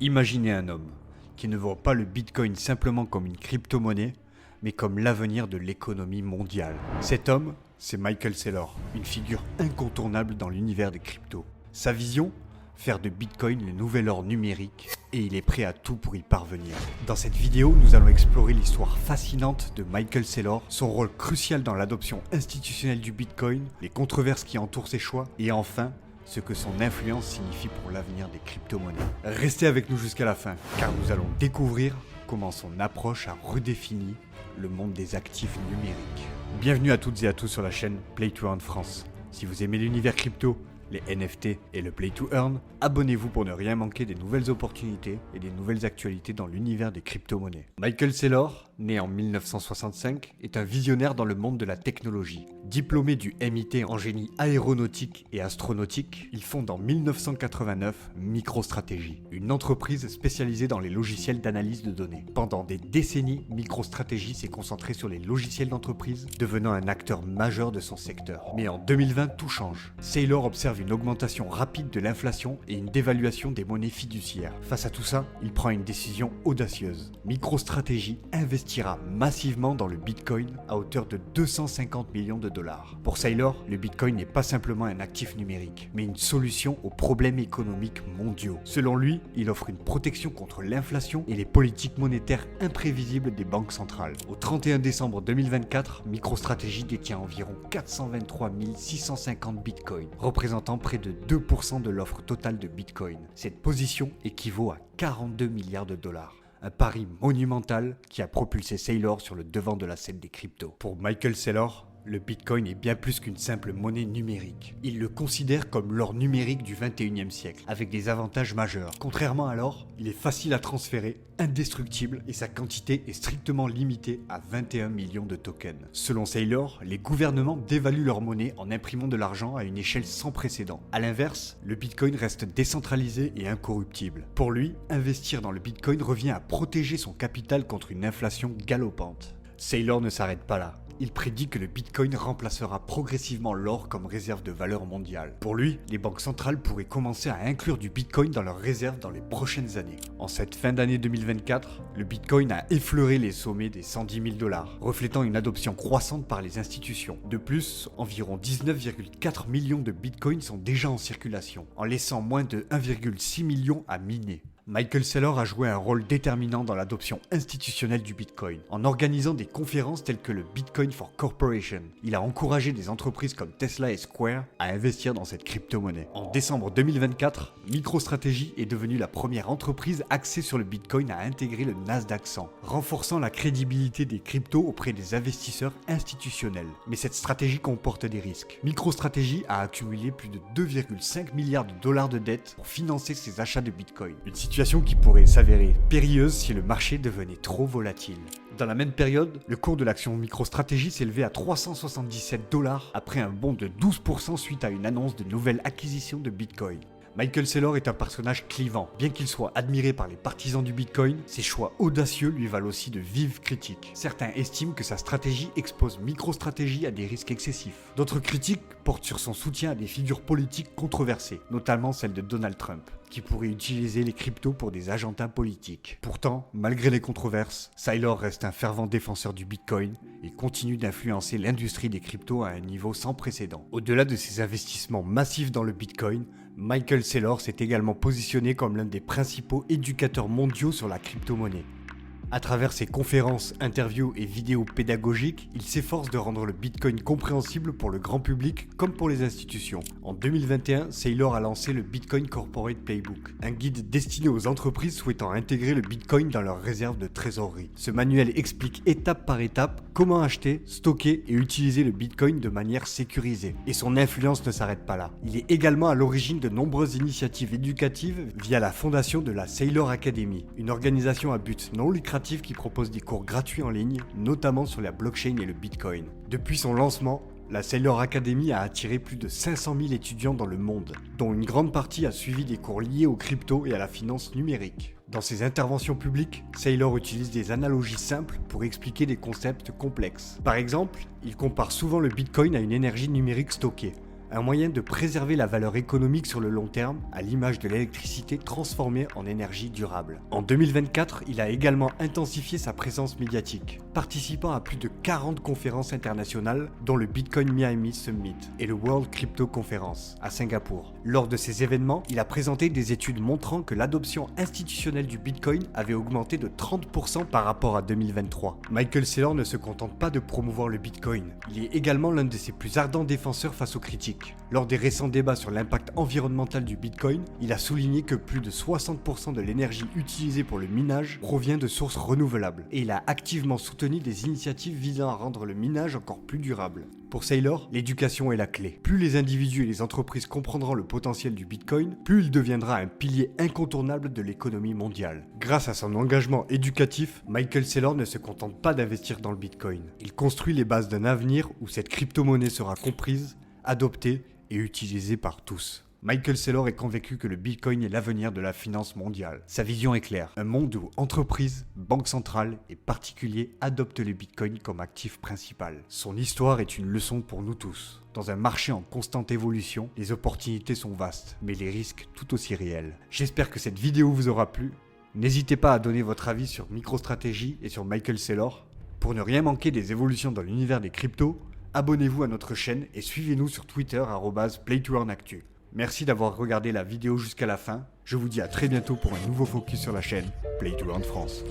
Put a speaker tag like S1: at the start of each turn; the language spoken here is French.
S1: Imaginez un homme qui ne voit pas le Bitcoin simplement comme une crypto-monnaie, mais comme l'avenir de l'économie mondiale. Cet homme, c'est Michael Saylor, une figure incontournable dans l'univers des cryptos. Sa vision, faire de Bitcoin le nouvel or numérique, et il est prêt à tout pour y parvenir. Dans cette vidéo, nous allons explorer l'histoire fascinante de Michael Saylor, son rôle crucial dans l'adoption institutionnelle du Bitcoin, les controverses qui entourent ses choix, et enfin, ce que son influence signifie pour l'avenir des crypto-monnaies. Restez avec nous jusqu'à la fin, car nous allons découvrir comment son approche a redéfini le monde des actifs numériques. Bienvenue à toutes et à tous sur la chaîne Play to Earn France. Si vous aimez l'univers crypto, les NFT et le Play to Earn, abonnez-vous pour ne rien manquer des nouvelles opportunités et des nouvelles actualités dans l'univers des crypto-monnaies. Michael Saylor, né en 1965, est un visionnaire dans le monde de la technologie. Diplômé du MIT en génie aéronautique et astronautique, il fonde en 1989 MicroStrategy, une entreprise spécialisée dans les logiciels d'analyse de données. Pendant des décennies, MicroStrategy s'est concentré sur les logiciels d'entreprise, devenant un acteur majeur de son secteur. Mais en 2020, tout change. Saylor observe une augmentation rapide de l'inflation et une dévaluation des monnaies fiduciaires. Face à tout ça, il prend une décision audacieuse. MicroStrategy investira massivement dans le Bitcoin à hauteur de 250 millions de dollars. Pour Saylor, le Bitcoin n'est pas simplement un actif numérique, mais une solution aux problèmes économiques mondiaux. Selon lui, il offre une protection contre l'inflation et les politiques monétaires imprévisibles des banques centrales. Au 31 décembre 2024, MicroStrategy détient environ 423 650 Bitcoins, représentant près de 2% de l'offre totale de Bitcoin. Cette position équivaut à 42 milliards de dollars. Un pari monumental qui a propulsé Saylor sur le devant de la scène des cryptos. Pour Michael Saylor, le Bitcoin est bien plus qu'une simple monnaie numérique. Il le considère comme l'or numérique du 21e siècle, avec des avantages majeurs. Contrairement à l'or, il est facile à transférer, indestructible, et sa quantité est strictement limitée à 21 millions de tokens. Selon Saylor, les gouvernements dévaluent leur monnaie en imprimant de l'argent à une échelle sans précédent. A l'inverse, le Bitcoin reste décentralisé et incorruptible. Pour lui, investir dans le Bitcoin revient à protéger son capital contre une inflation galopante. Saylor ne s'arrête pas là. Il prédit que le Bitcoin remplacera progressivement l'or comme réserve de valeur mondiale. Pour lui, les banques centrales pourraient commencer à inclure du Bitcoin dans leurs réserves dans les prochaines années. En cette fin d'année 2024, le Bitcoin a effleuré les sommets des 110 000 dollars, reflétant une adoption croissante par les institutions. De plus, environ 19,4 millions de Bitcoins sont déjà en circulation, en laissant moins de 1,6 million à miner. Michael Saylor a joué un rôle déterminant dans l'adoption institutionnelle du Bitcoin, en organisant des conférences telles que le Bitcoin for Corporation. Il a encouragé des entreprises comme Tesla et Square à investir dans cette crypto-monnaie. En décembre 2024, MicroStrategy est devenue la première entreprise axée sur le Bitcoin à intégrer le Nasdaq 100, renforçant la crédibilité des cryptos auprès des investisseurs institutionnels. Mais cette stratégie comporte des risques. MicroStrategy a accumulé plus de 2,5 milliards de dollars de dettes pour financer ses achats de Bitcoin. Une situation qui pourrait s'avérer périlleuse si le marché devenait trop volatile. Dans la même période, le cours de l'action MicroStrategy s'élevait à 377 dollars après un bond de 12% suite à une annonce de nouvelle acquisition de Bitcoin. Michael Saylor est un personnage clivant. Bien qu'il soit admiré par les partisans du Bitcoin, ses choix audacieux lui valent aussi de vives critiques. Certains estiment que sa stratégie expose MicroStrategy à des risques excessifs. D'autres critiques portent sur son soutien à des figures politiques controversées, notamment celle de Donald Trump, qui pourrait utiliser les cryptos pour des agendas politiques. Pourtant, malgré les controverses, Saylor reste un fervent défenseur du Bitcoin et continue d'influencer l'industrie des cryptos à un niveau sans précédent. Au-delà de ses investissements massifs dans le Bitcoin, Michael Saylor s'est également positionné comme l'un des principaux éducateurs mondiaux sur la crypto-monnaie. À travers ses conférences, interviews et vidéos pédagogiques, il s'efforce de rendre le Bitcoin compréhensible pour le grand public comme pour les institutions. En 2021, Saylor a lancé le Bitcoin Corporate Playbook, un guide destiné aux entreprises souhaitant intégrer le Bitcoin dans leurs réserves de trésorerie. Ce manuel explique étape par étape comment acheter, stocker et utiliser le Bitcoin de manière sécurisée. Et son influence ne s'arrête pas là. Il est également à l'origine de nombreuses initiatives éducatives via la fondation de la Saylor Academy, une organisation à but non lucratif qui propose des cours gratuits en ligne, notamment sur la blockchain et le Bitcoin. Depuis son lancement, la Saylor Academy a attiré plus de 500 000 étudiants dans le monde, dont une grande partie a suivi des cours liés aux cryptos et à la finance numérique. Dans ses interventions publiques, Saylor utilise des analogies simples pour expliquer des concepts complexes. Par exemple, il compare souvent le Bitcoin à une énergie numérique stockée, un moyen de préserver la valeur économique sur le long terme, à l'image de l'électricité transformée en énergie durable. En 2024, il a également intensifié sa présence médiatique, participant à plus de 40 conférences internationales, dont le Bitcoin Miami Summit et le World Crypto Conference à Singapour. Lors de ces événements, il a présenté des études montrant que l'adoption institutionnelle du Bitcoin avait augmenté de 30% par rapport à 2023. Michael Saylor ne se contente pas de promouvoir le Bitcoin, il est également l'un de ses plus ardents défenseurs face aux critiques. Lors des récents débats sur l'impact environnemental du Bitcoin, il a souligné que plus de 60% de l'énergie utilisée pour le minage provient de sources renouvelables, et il a activement soutenu des initiatives visant à rendre le minage encore plus durable. Pour Saylor, l'éducation est la clé. Plus les individus et les entreprises comprendront le potentiel du Bitcoin, plus il deviendra un pilier incontournable de l'économie mondiale. Grâce à son engagement éducatif, Michael Saylor ne se contente pas d'investir dans le Bitcoin. Il construit les bases d'un avenir où cette crypto-monnaie sera comprise, adoptée et utilisée par tous. Michael Saylor est convaincu que le Bitcoin est l'avenir de la finance mondiale. Sa vision est claire, un monde où entreprises, banques centrales et particuliers adoptent le Bitcoin comme actif principal. Son histoire est une leçon pour nous tous. Dans un marché en constante évolution, les opportunités sont vastes, mais les risques tout aussi réels. J'espère que cette vidéo vous aura plu. N'hésitez pas à donner votre avis sur MicroStrategy et sur Michael Saylor. Pour ne rien manquer des évolutions dans l'univers des cryptos, abonnez-vous à notre chaîne et suivez-nous sur Twitter @PlayToEarnActu. Merci d'avoir regardé la vidéo jusqu'à la fin. Je vous dis à très bientôt pour un nouveau focus sur la chaîne Play to Earn France.